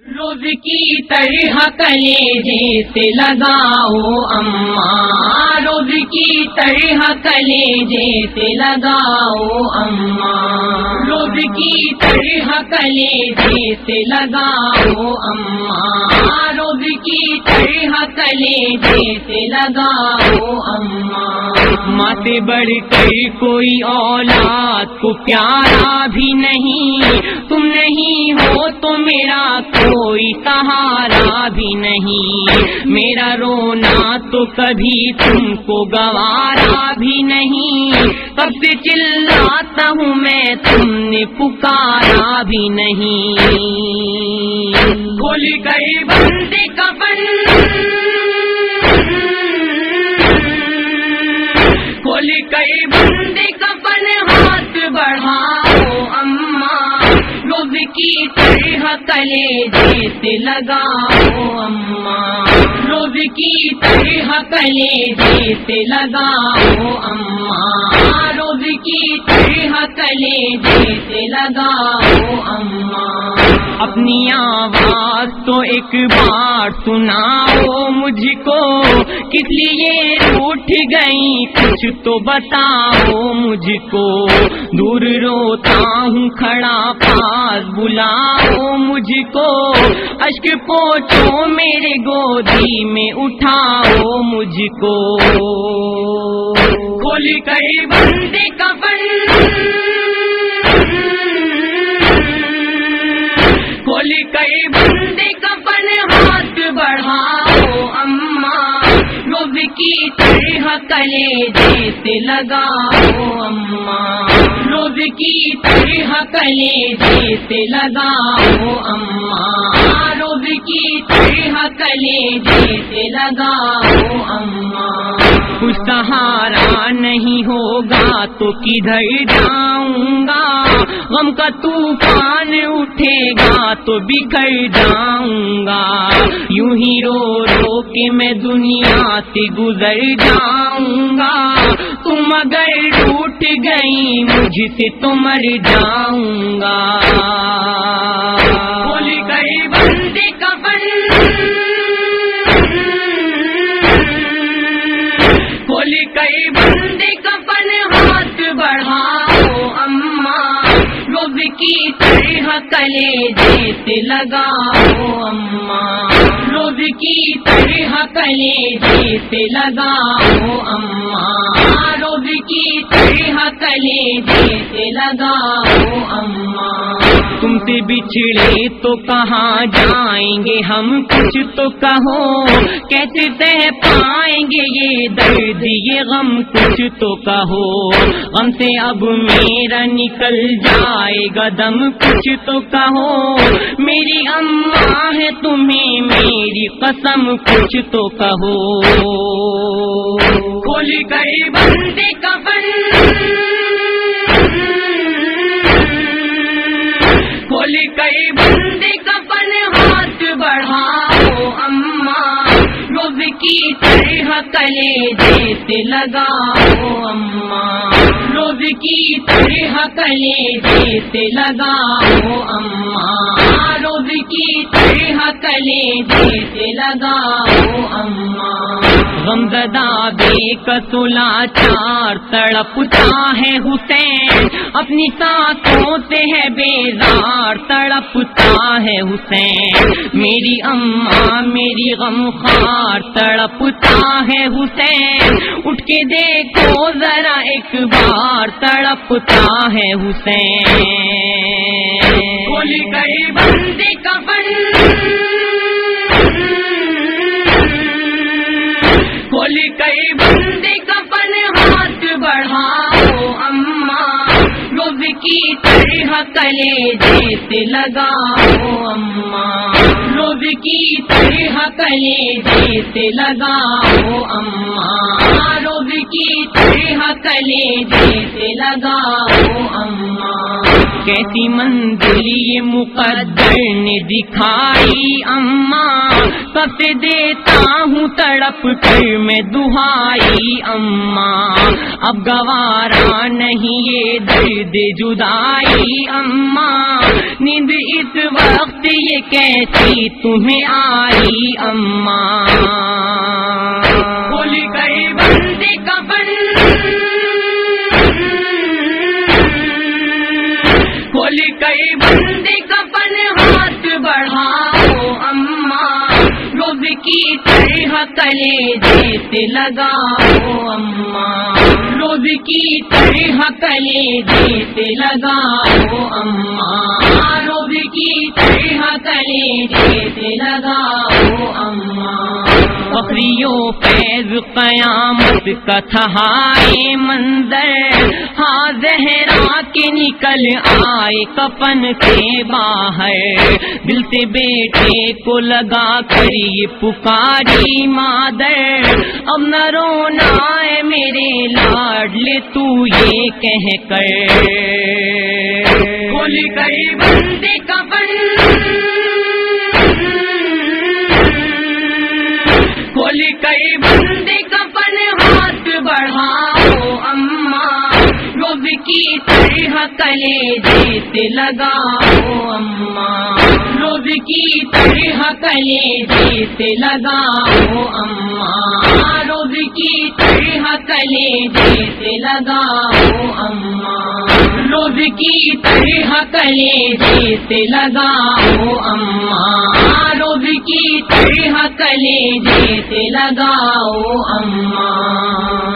روز کی طرح کلیجے سے لگاؤ اماں، روز کی طرح کلیجے سے لگاؤ اماں، روز کی طرح کلیجے سے لگاؤ اماں، روز کی طرح کلیجے سے لگاؤ اماں۔ ماں سے بڑھ کر کوئی اولاد کو پیارا بھی نہیں، تم نہیں ہو تو میرا کوئی سہارا بھی نہیں، میرا رونا تو کبھی تم کو گوارا بھی نہیں، کب سے چلاتا ہوں میں تم نے پکارا بھی نہیں۔ کھول گئے بندے کفن، کھول گئے بندے کفن، ہاتھ بڑھاؤ اماں، روز کی طرح کلیجے سے لگاؤ اماں، روز کی طرح کلیجے سے لگاؤ اماں، روز کی طرح کلیجے سے لگاؤ اماں۔ اپنی آواز تو ایک بار سناؤ مجھ کو، کس لیے روٹھ گئی کچھ تو بتاؤ مجھ کو، دور روتا ہوں کھڑا پاس بلاؤ مجھ کو، اشک پوچھو میرے گودی میں اٹھاؤ مجھ کو۔ کھول کر بندے کفن، کھول کر بندے کفن، ہاتھ بڑھاؤ اماں، روز کی طرح کلیجے سے لگاؤ اماں، روز کی طرح کلیجے سے لگاؤ اماں، روز کی طرح کلیجے سے لگاؤ اماں۔ کچھ سہارا نہیں ہوگا تو کدھر جاؤں گا، غم کا طوفان اٹھے گا تو بکھر جاؤں گا، یوں ہی رو رو کے میں دنیا سے گزر جاؤں گا، تم اگر ٹوٹ گئی مجھ سے تو مر جاؤں گا۔ کھول گئے بندے کفن، کھول گئے بندے کفن، ہاتھ بڑھاؤ اماں، روز کی طرح کلیجے سے لگاؤ اماں، روز کی طرح کلیجے سے لگاؤ اماں، روز کی طرح کلیجے سے لگاؤ اماں۔ تم سے بچھڑے تو کہاں جائیں گے ہم، کچھ تو کہو، کیسے سہ پائیں گے یہ درد یہ غم، کچھ تو کہو، غم سے اب میرا نکل جائے گا دم، کچھ تو کہو، میری اماں ہے تمہیں میری قسم، کچھ تو کہو۔ کھول گئے بندے کفن، کھول گئے بندے کفن، ہاتھ بڑھاؤ اماں، روز کی طرح کلیجے سے لگاؤ اماں، روز کی طرح کلیجے سے لگاؤ اماں، روز کی طرح کلیجے سے لگاؤ اماں۔ غمزدہ بے کسو لاچار تڑپتا ہے حسین، اپنی سانسوں سے ہے بیزار تڑپتا ہے حسین، میری اماں میری غمخوار تڑپتا ہے حسین، اٹھ کے دیکھو ذرا ایک بار تڑپتا ہے حسین۔ کھول گئے بندے کفن، کھول گئے بندے کفن، ہاتھ بڑھاؤ اماں، روز کی طرح کلیجے سے لگاؤ اماں، روز کی طرح کلیجے سے لگاؤ اماں، روز کی طرح کلیجے سے لگاؤ اماں۔ کیسی منزل یہ مقدر نے دکھائی اماں، کب سے دیتا ہوں تڑپ کر میں دہائی اماں، اب گوارا نہیں یہ درد جدائی اماں، نیند اس وقت یہ کیسی تمہیں آئی اماں، کھل گئے بندے کفن، کھل گئے بندے کفن، ہاتھ بڑھاؤ اماں، روز کی طرح کلیجے سے لگاؤ اماں، روز کی طرح کلیجے سے لگاؤ اماں، روز کی طرح کلیجے سے لگاؤ اماں، فخریو فیض قیامت کا تھہائے منظر، ہاں زہرا کے نکل آئے کفن سے باہر، دل سے بیٹے کو لگا کر یہ پکاری مادر، اب نہ رونا ہے میرے لاڈلے تو یہ کہہ کر، کھل گئے بندے کفن، کھل گئے بندے کفن، ہاتھ بڑھاؤ اماں، روز کی طرح کلیجے سے لگاؤ اماں، روز کی طرح کلیجے سے لگاؤ اماں، روز کی طرح کلیجے سے لگاؤ اماں، روز کی طرح کلیجے سے لگاؤ اماں، روز کی طرح کلیجے سے لگاؤ اماں۔